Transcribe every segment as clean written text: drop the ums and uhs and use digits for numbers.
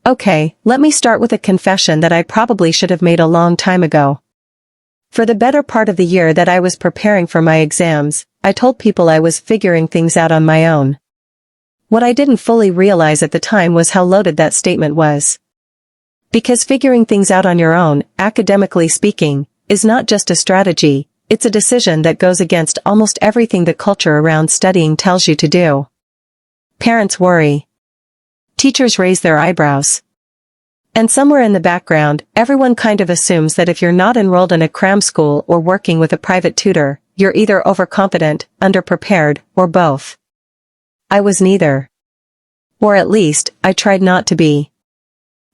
Okay, let me start with a confession that I probably should have made a long time ago. For the better part of the year that I was preparing for my exams, I told people I was figuring things out on my own. What I didn't fully realize at the time was how loaded that statement was. Because figuring things out on your own, academically speaking, is not just a strategy, it's a decision that goes against almost everything the culture around studying tells you to do. Parents worry. Teachers raise their eyebrows. And somewhere in the background, everyone kind of assumes that if you're not enrolled in a cram school or working with a private tutor, you're either overconfident, underprepared, or both. I was neither. Or at least, I tried not to be.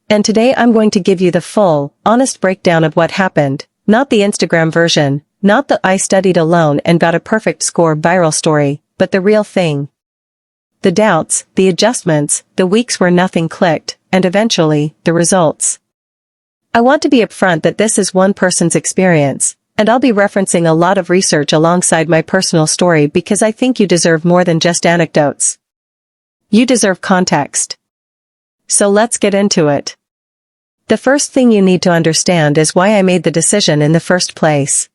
And today I'm going to give you the full, honest breakdown of what happened, not the Instagram version, not the I studied alone and got a perfect score viral story, but the real thing. The doubts, the adjustments, the weeks where nothing clicked, and eventually, the results. I want to be upfront that this is one person's experience, and I'll be referencing a lot of research alongside my personal story because I think you deserve more than just anecdotes. You deserve context. So let's get into it. The first thing you need to understand is why I made the decision in the first place.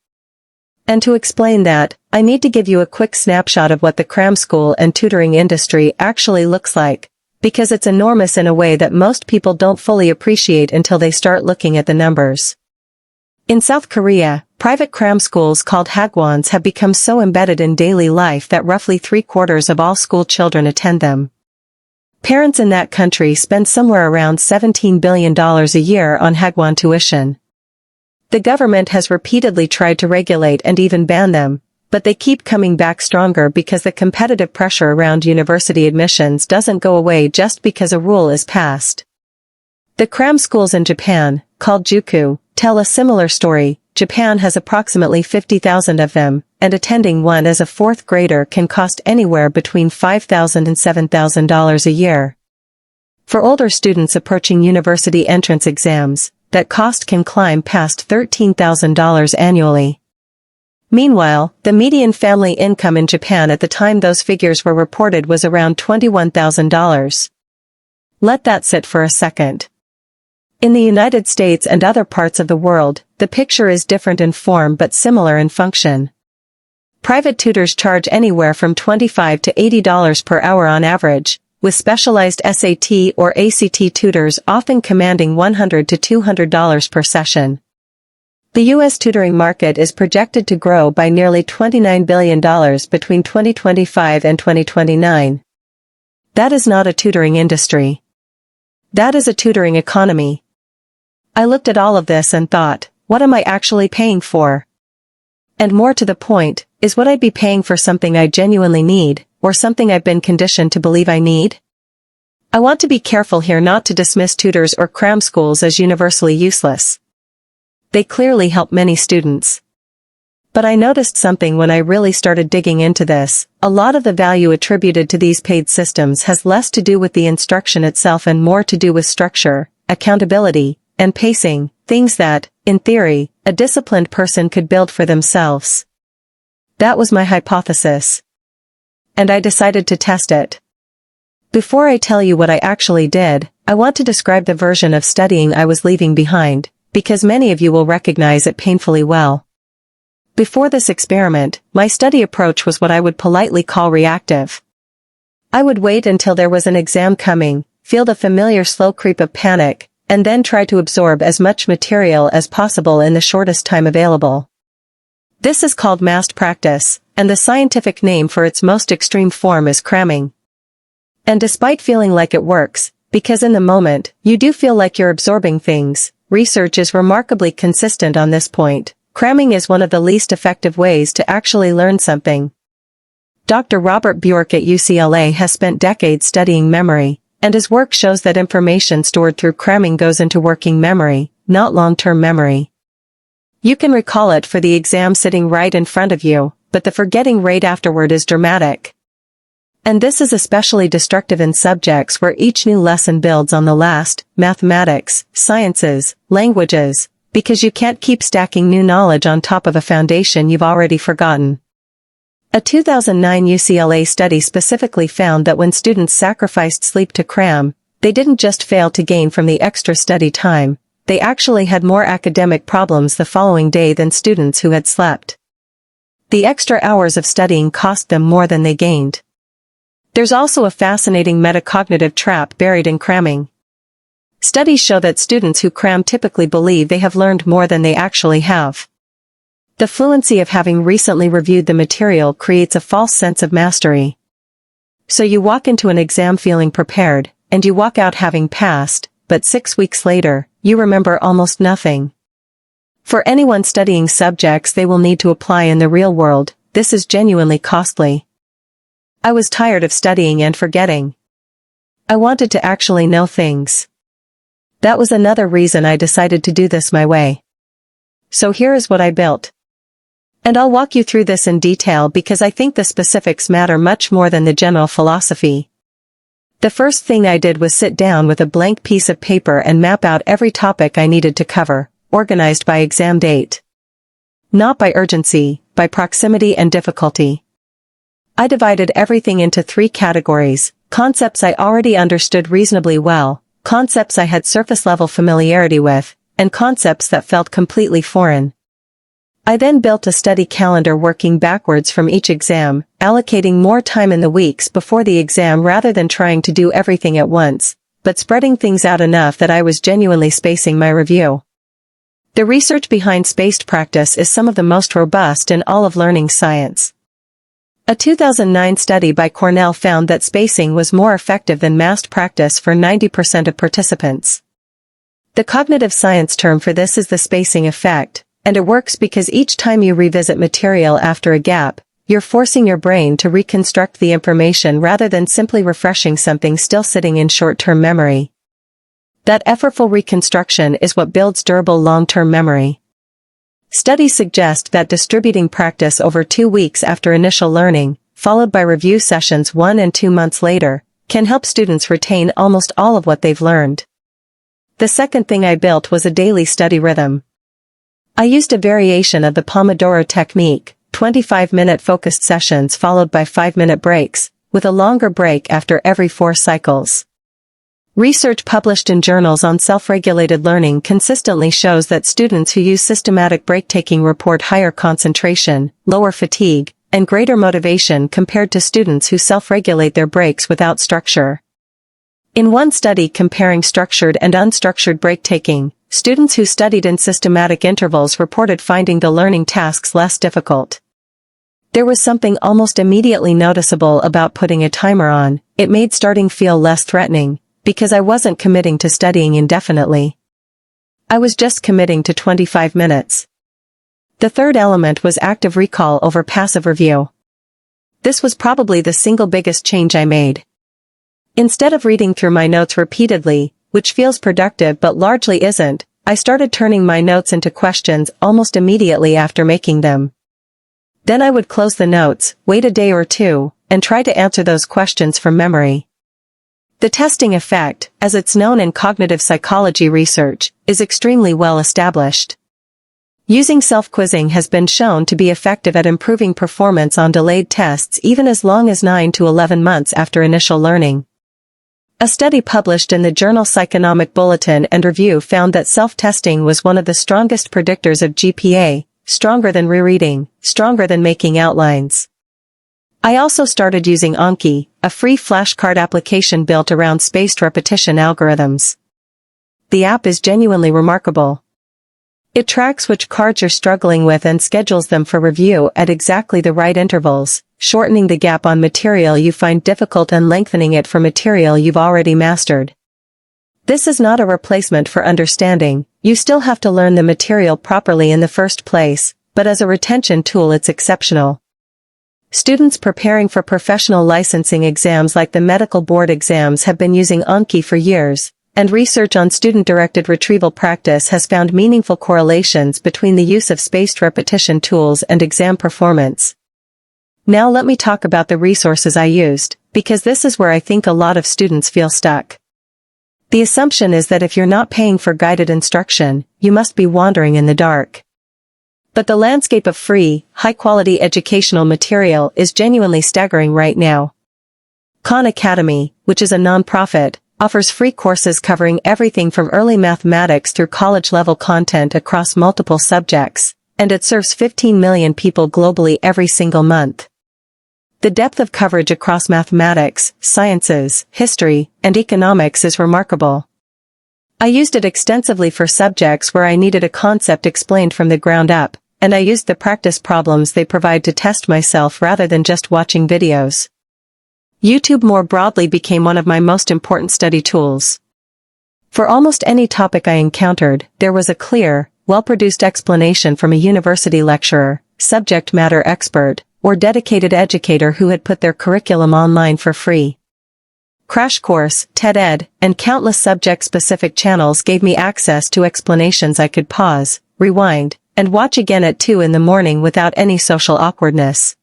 And to explain that, I need to give you a quick snapshot of what the cram school and tutoring industry actually looks like, because it's enormous in a way that most people don't fully appreciate until they start looking at the numbers. In South Korea, private cram schools called hagwons have become so embedded in daily life that roughly 3/4 of all school children attend them. Parents in that country spend somewhere around $17 billion a year on hagwon tuition. The government has repeatedly tried to regulate and even ban them, but they keep coming back stronger because the competitive pressure around university admissions doesn't go away just because a rule is passed. The cram schools in Japan, called juku, tell a similar story. Japan has approximately 50,000 of them, and attending one as a fourth grader can cost anywhere between $5,000 and $7,000 a year. For older students approaching university entrance exams, that cost can climb past $13,000 annually. Meanwhile, the median family income in Japan at the time those figures were reported was around $21,000. Let that sit for a second. In the United States and other parts of the world, the picture is different in form but similar in function. Private tutors charge anywhere from $25 to $80 per hour on average, with specialized SAT or ACT tutors often commanding $100 to $200 per session. The U.S. tutoring market is projected to grow by nearly $29 billion between 2025 and 2029. That is not a tutoring industry. That is a tutoring economy. I looked at all of this and thought, what am I actually paying for? And more to the point, is what I'd be paying for something I genuinely need, or something I've been conditioned to believe I need? I want to be careful here not to dismiss tutors or cram schools as universally useless. They clearly help many students. But I noticed something when I really started digging into this. A lot of the value attributed to these paid systems has less to do with the instruction itself and more to do with structure, accountability, and pacing, things that, in theory, a disciplined person could build for themselves. That was my hypothesis. And I decided to test it. Before I tell you what I actually did, I want to describe the version of studying I was leaving behind, because many of you will recognize it painfully well. Before this experiment, my study approach was what I would politely call reactive. I would wait until there was an exam coming, feel the familiar slow creep of panic, and then try to absorb as much material as possible in the shortest time available. This is called massed practice, and the scientific name for its most extreme form is cramming. And despite feeling like it works, because in the moment, you do feel like you're absorbing things, research is remarkably consistent on this point. Cramming is one of the least effective ways to actually learn something. Dr. Robert Bjork at UCLA has spent decades studying memory, and his work shows that information stored through cramming goes into working memory, not long-term memory. You can recall it for the exam sitting right in front of you, but the forgetting rate afterward is dramatic. And this is especially destructive in subjects where each new lesson builds on the last, mathematics, sciences, languages, because you can't keep stacking new knowledge on top of a foundation you've already forgotten. A 2009 UCLA study specifically found that when students sacrificed sleep to cram, They didn't just fail to gain from the extra study time, they actually had more academic problems the following day than students who had slept. The extra hours of studying cost them more than they gained. There's also a fascinating metacognitive trap buried in cramming. Studies show that students who cram typically believe they have learned more than they actually have. The fluency of having recently reviewed the material creates a false sense of mastery. So you walk into an exam feeling prepared, and you walk out having passed, but 6 weeks later, you remember almost nothing. For anyone studying subjects they will need to apply in the real world, this is genuinely costly. I was tired of studying and forgetting. I wanted to actually know things. That was another reason I decided to do this my way. So here is what I built. And I'll walk you through this in detail because I think the specifics matter much more than the general philosophy. The first thing I did was sit down with a blank piece of paper and map out every topic I needed to cover, organized by exam date. Not by urgency, by proximity and difficulty. I divided everything into 3 categories: concepts I already understood reasonably well, concepts I had surface-level familiarity with, and concepts that felt completely foreign. I then built a study calendar working backwards from each exam, allocating more time in the weeks before the exam rather than trying to do everything at once, but spreading things out enough that I was genuinely spacing my review. The research behind spaced practice is some of the most robust in all of learning science. A 2009 study by Cornell found that spacing was more effective than massed practice for 90% of participants. The cognitive science term for this is the spacing effect, and it works because each time you revisit material after a gap, you're forcing your brain to reconstruct the information rather than simply refreshing something still sitting in short-term memory. That effortful reconstruction is what builds durable long-term memory. Studies suggest that distributing practice over 2 weeks after initial learning, followed by review sessions 1 and 2 months later, can help students retain almost all of what they've learned. The second thing I built was a daily study rhythm. I used a variation of the Pomodoro technique, 25-minute focused sessions followed by 5-minute breaks, with a longer break after every 4 cycles. Research published in journals on self-regulated learning consistently shows that students who use systematic break-taking report higher concentration, lower fatigue, and greater motivation compared to students who self-regulate their breaks without structure. In one study comparing structured and unstructured break-taking, students who studied in systematic intervals reported finding the learning tasks less difficult. There was something almost immediately noticeable about putting a timer on. It made starting feel less threatening, because I wasn't committing to studying indefinitely. I was just committing to 25 minutes. The third element was active recall over passive review. This was probably the single biggest change I made. Instead of reading through my notes repeatedly, which feels productive but largely isn't, I started turning my notes into questions almost immediately after making them. Then I would close the notes, wait a day or 2, and try to answer those questions from memory. The testing effect, as it's known in cognitive psychology research, is extremely well established. Using self-quizzing has been shown to be effective at improving performance on delayed tests even as long as 9 to 11 months after initial learning. A study published in the journal Psychonomic Bulletin and Review found that self-testing was one of the strongest predictors of GPA, stronger than rereading, stronger than making outlines. I also started using Anki, a free flashcard application built around spaced repetition algorithms. The app is genuinely remarkable. It tracks which cards you're struggling with and schedules them for review at exactly the right intervals, shortening the gap on material you find difficult and lengthening it for material you've already mastered. This is not a replacement for understanding. You still have to learn the material properly in the first place, but as a retention tool it's exceptional. Students preparing for professional licensing exams like the medical board exams have been using Anki for years, and research on student-directed retrieval practice has found meaningful correlations between the use of spaced repetition tools and exam performance. Now let me talk about the resources I used, because this is where I think a lot of students feel stuck. The assumption is that if you're not paying for guided instruction, you must be wandering in the dark. But the landscape of free, high-quality educational material is genuinely staggering right now. Khan Academy, which is a non-profit, offers free courses covering everything from early mathematics through college-level content across multiple subjects, and it serves 15 million people globally every single month. The depth of coverage across mathematics, sciences, history, and economics is remarkable. I used it extensively for subjects where I needed a concept explained from the ground up, and I used the practice problems they provide to test myself rather than just watching videos. YouTube more broadly became one of my most important study tools. For almost any topic I encountered, there was a clear, well-produced explanation from a university lecturer, subject matter expert, or dedicated educator who had put their curriculum online for free. Crash Course, TED-Ed, and countless subject-specific channels gave me access to explanations I could pause, rewind, and watch again at 2 in the morning without any social awkwardness.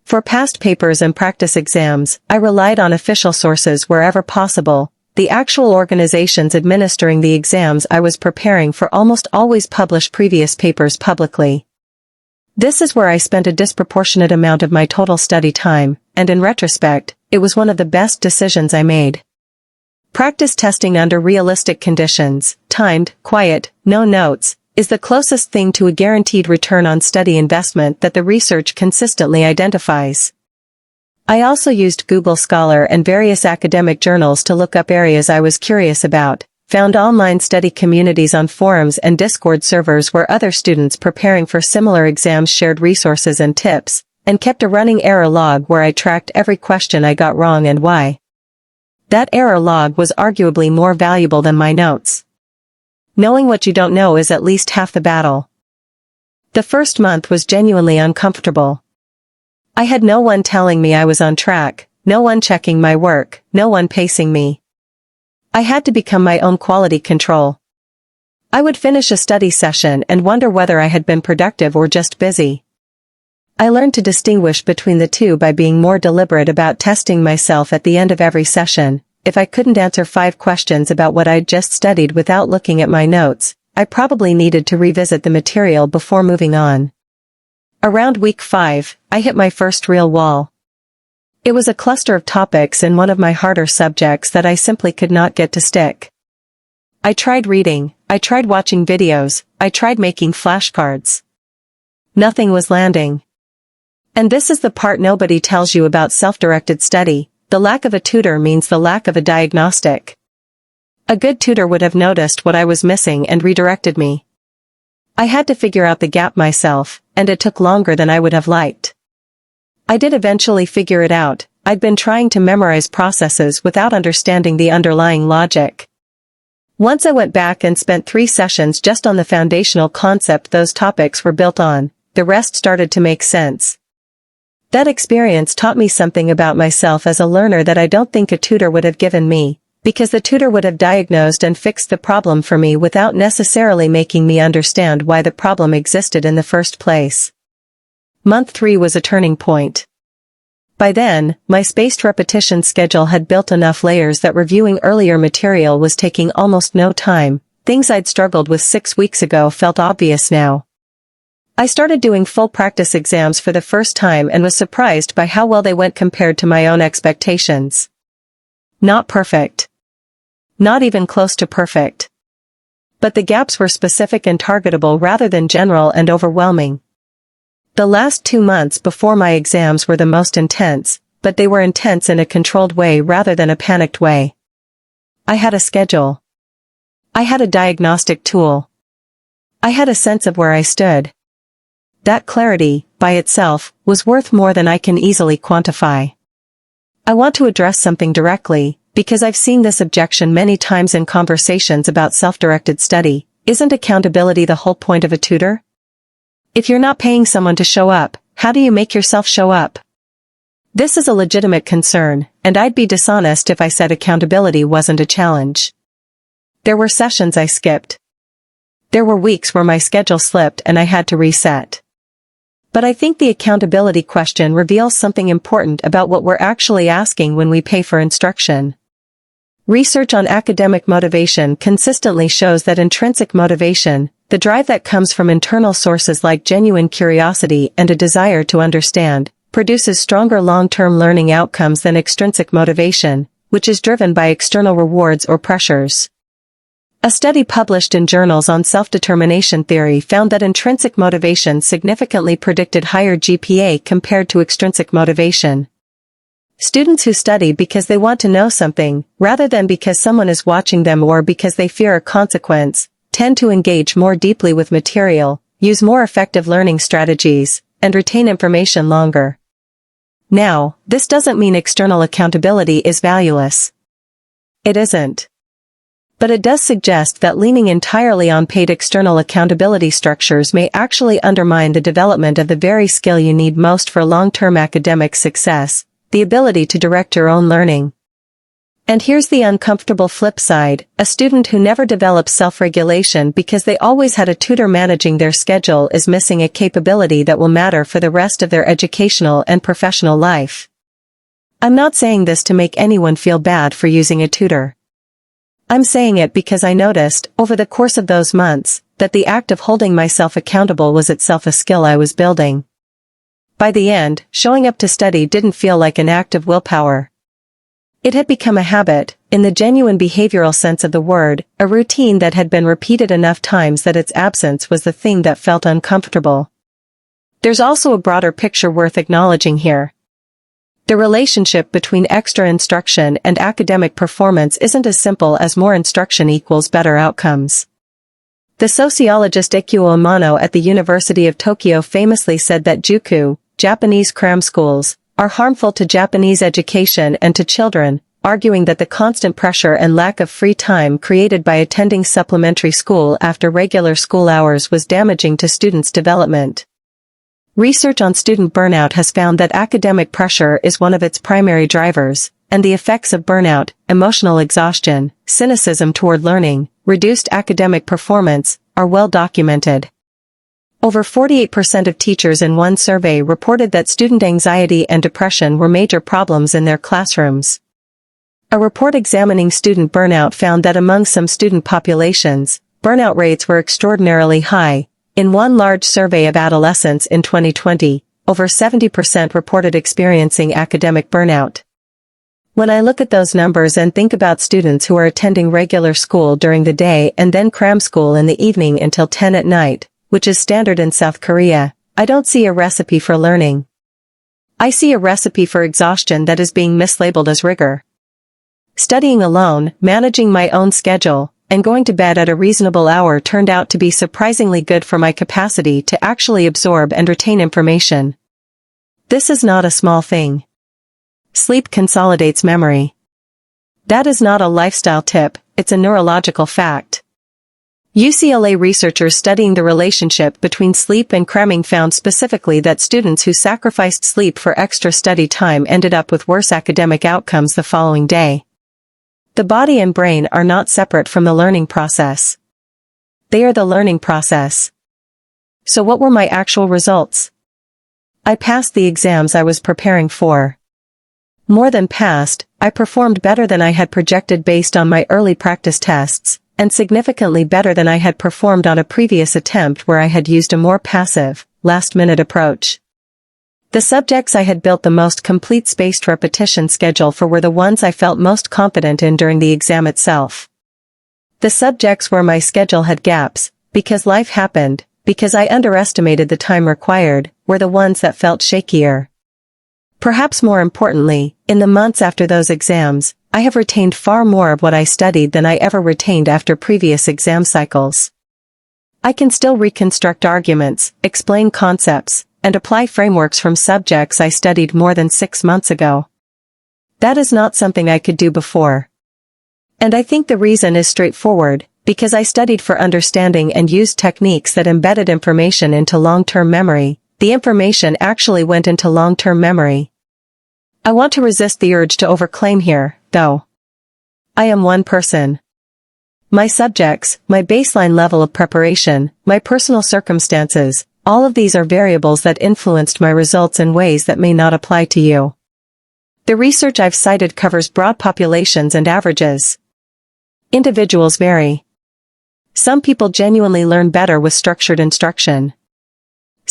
For past papers and practice exams, I relied on official sources wherever possible. The actual organizations administering the exams I was preparing for almost always publish previous papers publicly. This is where I spent a disproportionate amount of my total study time, and in retrospect, it was one of the best decisions I made. Practice testing under realistic conditions, timed, quiet, no notes, is the closest thing to a guaranteed return on study investment that the research consistently identifies. I also used Google Scholar and various academic journals to look up areas I was curious about, found online study communities on forums and Discord servers where other students preparing for similar exams shared resources and tips, and kept a running error log where I tracked every question I got wrong and why. That error log was arguably more valuable than my notes. Knowing what you don't know is at least half the battle. The first month was genuinely uncomfortable. I had no one telling me I was on track, no one checking my work, no one pacing me. I had to become my own quality control. I would finish a study session and wonder whether I had been productive or just busy. I learned to distinguish between the two by being more deliberate about testing myself at the end of every session. If I couldn't answer 5 questions about what I'd just studied without looking at my notes, I probably needed to revisit the material before moving on. Around week 5, I hit my first real wall. It was a cluster of topics in one of my harder subjects that I simply could not get to stick. I tried reading, I tried watching videos, I tried making flashcards. Nothing was landing. And this is the part nobody tells you about self-directed study. The lack of a tutor means the lack of a diagnostic. A good tutor would have noticed what I was missing and redirected me. I had to figure out the gap myself, and it took longer than I would have liked. I did eventually figure it out. I'd been trying to memorize processes without understanding the underlying logic. Once I went back and spent 3 sessions just on the foundational concept those topics were built on, the rest started to make sense. That experience taught me something about myself as a learner that I don't think a tutor would have given me, because the tutor would have diagnosed and fixed the problem for me without necessarily making me understand why the problem existed in the first place. Month 3 was a turning point. By then, my spaced repetition schedule had built enough layers that reviewing earlier material was taking almost no time. Things I'd struggled with 6 weeks ago felt obvious now. I started doing full practice exams for the first time and was surprised by how well they went compared to my own expectations. Not perfect. Not even close to perfect. But the gaps were specific and targetable rather than general and overwhelming. The last 2 months before my exams were the most intense, but they were intense in a controlled way rather than a panicked way. I had a schedule. I had a diagnostic tool. I had a sense of where I stood. That clarity, by itself, was worth more than I can easily quantify. I want to address something directly, because I've seen this objection many times in conversations about self-directed study. Isn't accountability the whole point of a tutor? If you're not paying someone to show up, how do you make yourself show up? This is a legitimate concern, and I'd be dishonest if I said accountability wasn't a challenge. There were sessions I skipped. There were weeks where my schedule slipped and I had to reset. But I think the accountability question reveals something important about what we're actually asking when we pay for instruction. Research on academic motivation consistently shows that intrinsic motivation, the drive that comes from internal sources like genuine curiosity and a desire to understand, produces stronger long-term learning outcomes than extrinsic motivation, which is driven by external rewards or pressures. A study published in journals on self-determination theory found that intrinsic motivation significantly predicted higher GPA compared to extrinsic motivation. Students who study because they want to know something, rather than because someone is watching them or because they fear a consequence, tend to engage more deeply with material, use more effective learning strategies, and retain information longer. Now, this doesn't mean external accountability is valueless. It isn't. But it does suggest that leaning entirely on paid external accountability structures may actually undermine the development of the very skill you need most for long-term academic success, the ability to direct your own learning. And here's the uncomfortable flip side: a student who never develops self-regulation because they always had a tutor managing their schedule is missing a capability that will matter for the rest of their educational and professional life. I'm not saying this to make anyone feel bad for using a tutor. I'm saying it because I noticed, over the course of those months, that the act of holding myself accountable was itself a skill I was building. By the end, showing up to study didn't feel like an act of willpower. It had become a habit, in the genuine behavioral sense of the word, a routine that had been repeated enough times that its absence was the thing that felt uncomfortable. There's also a broader picture worth acknowledging here. The relationship between extra instruction and academic performance isn't as simple as more instruction equals better outcomes. The sociologist Ikuo Amano at the University of Tokyo famously said that juku, Japanese cram schools, are harmful to Japanese education and to children, arguing that the constant pressure and lack of free time created by attending supplementary school after regular school hours was damaging to students' development. Research on student burnout has found that academic pressure is one of its primary drivers, and the effects of burnout, emotional exhaustion, cynicism toward learning, reduced academic performance, are well documented. Over 48% of teachers in one survey reported that student anxiety and depression were major problems in their classrooms. A report examining student burnout found that among some student populations, burnout rates were extraordinarily high. In one large survey of adolescents in 2020, over 70% reported experiencing academic burnout. When I look at those numbers and think about students who are attending regular school during the day and then cram school in the evening until 10 at night, which is standard in South Korea, I don't see a recipe for learning. I see a recipe for exhaustion that is being mislabeled as rigor. Studying alone, managing my own schedule, and going to bed at a reasonable hour turned out to be surprisingly good for my capacity to actually absorb and retain information. This is not a small thing. Sleep consolidates memory. That is not a lifestyle tip, it's a neurological fact. UCLA researchers studying the relationship between sleep and cramming found specifically that students who sacrificed sleep for extra study time ended up with worse academic outcomes the following day. The body and brain are not separate from the learning process. They are the learning process. So what were my actual results? I passed the exams I was preparing for. More than passed, I performed better than I had projected based on my early practice tests, and significantly better than I had performed on a previous attempt where I had used a more passive, last-minute approach. The subjects I had built the most complete spaced repetition schedule for were the ones I felt most confident in during the exam itself. The subjects where my schedule had gaps, because life happened, because I underestimated the time required, were the ones that felt shakier. Perhaps more importantly, in the months after those exams, I have retained far more of what I studied than I ever retained after previous exam cycles. I can still reconstruct arguments, explain concepts, and apply frameworks from subjects I studied more than 6 months ago. That is not something I could do before. And I think the reason is straightforward, because I studied for understanding and used techniques that embedded information into long-term memory. The information actually went into long-term memory. I want to resist the urge to overclaim here, though. I am one person. My subjects, my baseline level of preparation, my personal circumstances, all of these are variables that influenced my results in ways that may not apply to you. The research I've cited covers broad populations and averages. Individuals vary. Some people genuinely learn better with structured instruction.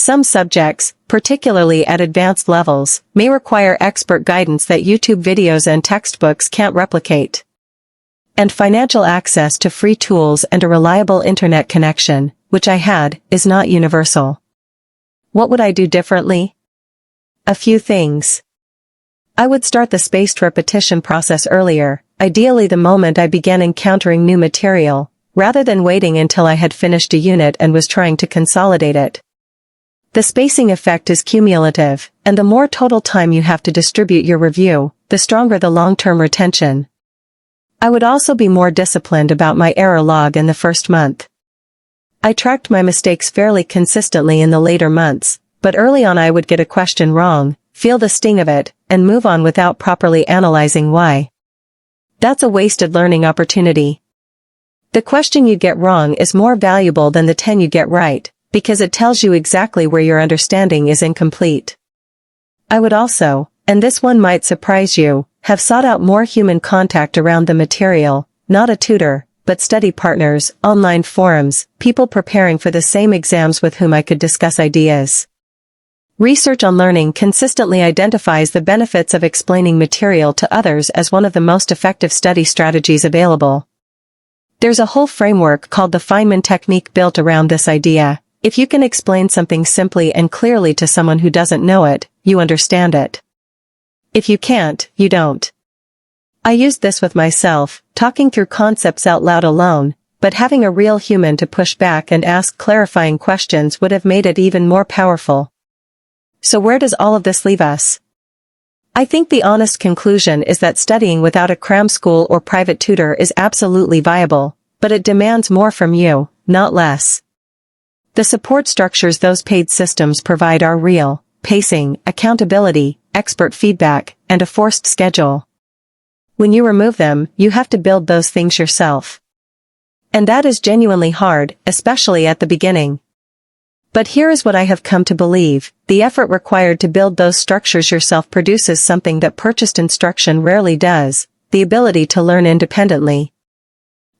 Some subjects, particularly at advanced levels, may require expert guidance that YouTube videos and textbooks can't replicate. And financial access to free tools and a reliable internet connection, which I had, is not universal. What would I do differently? A few things. I would start the spaced repetition process earlier, ideally the moment I began encountering new material, rather than waiting until I had finished a unit and was trying to consolidate it. The spacing effect is cumulative, and the more total time you have to distribute your review, the stronger the long-term retention. I would also be more disciplined about my error log in the first month. I tracked my mistakes fairly consistently in the later months, but early on I would get a question wrong, feel the sting of it, and move on without properly analyzing why. That's a wasted learning opportunity. The question you get wrong is more valuable than the 10 you get right, because it tells you exactly where your understanding is incomplete. I would also, and this one might surprise you, have sought out more human contact around the material, not a tutor, but study partners, online forums, people preparing for the same exams with whom I could discuss ideas. Research on learning consistently identifies the benefits of explaining material to others as one of the most effective study strategies available. There's a whole framework called the Feynman technique built around this idea. If you can explain something simply and clearly to someone who doesn't know it, you understand it. If you can't, you don't. I used this with myself, talking through concepts out loud alone, but having a real human to push back and ask clarifying questions would have made it even more powerful. So where does all of this leave us? I think the honest conclusion is that studying without a cram school or private tutor is absolutely viable, but it demands more from you, not less. The support structures those paid systems provide are real: pacing, accountability, expert feedback, and a forced schedule. When you remove them, you have to build those things yourself. And that is genuinely hard, especially at the beginning. But here is what I have come to believe: the effort required to build those structures yourself produces something that purchased instruction rarely does: the ability to learn independently.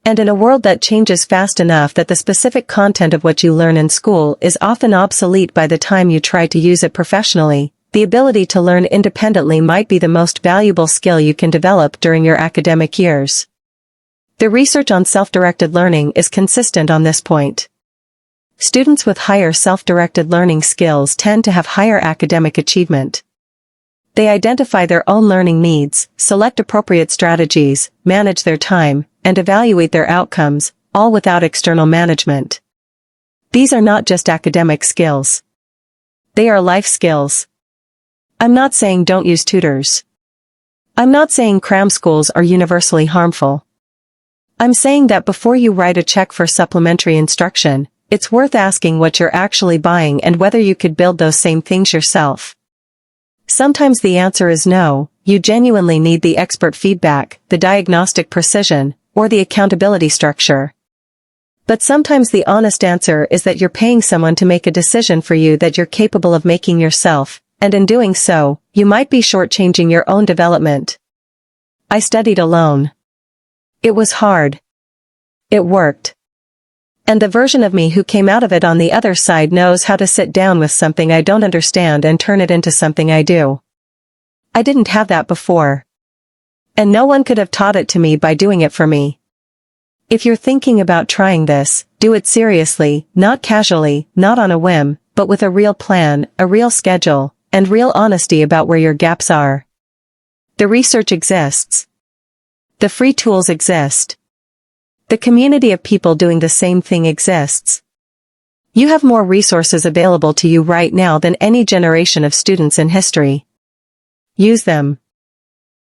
And in a world that changes fast enough that the specific content of what you learn in school is often obsolete by the time you try to use it professionally, the ability to learn independently might be the most valuable skill you can develop during your academic years. The research on self-directed learning is consistent on this point. Students with higher self-directed learning skills tend to have higher academic achievement. They identify their own learning needs, select appropriate strategies, manage their time, and evaluate their outcomes, all without external management. These are not just academic skills. They are life skills. I'm not saying don't use tutors. I'm not saying cram schools are universally harmful. I'm saying that before you write a check for supplementary instruction, it's worth asking what you're actually buying and whether you could build those same things yourself. Sometimes the answer is no: you genuinely need the expert feedback, the diagnostic precision, or the accountability structure. But sometimes the honest answer is that you're paying someone to make a decision for you that you're capable of making yourself, and in doing so, you might be shortchanging your own development. I studied alone. It was hard. It worked. And the version of me who came out of it on the other side knows how to sit down with something I don't understand and turn it into something I do. I didn't have that before. And no one could have taught it to me by doing it for me. If you're thinking about trying this, do it seriously, not casually, not on a whim, but with a real plan, a real schedule, and real honesty about where your gaps are. The research exists. The free tools exist. The community of people doing the same thing exists. You have more resources available to you right now than any generation of students in history. Use them.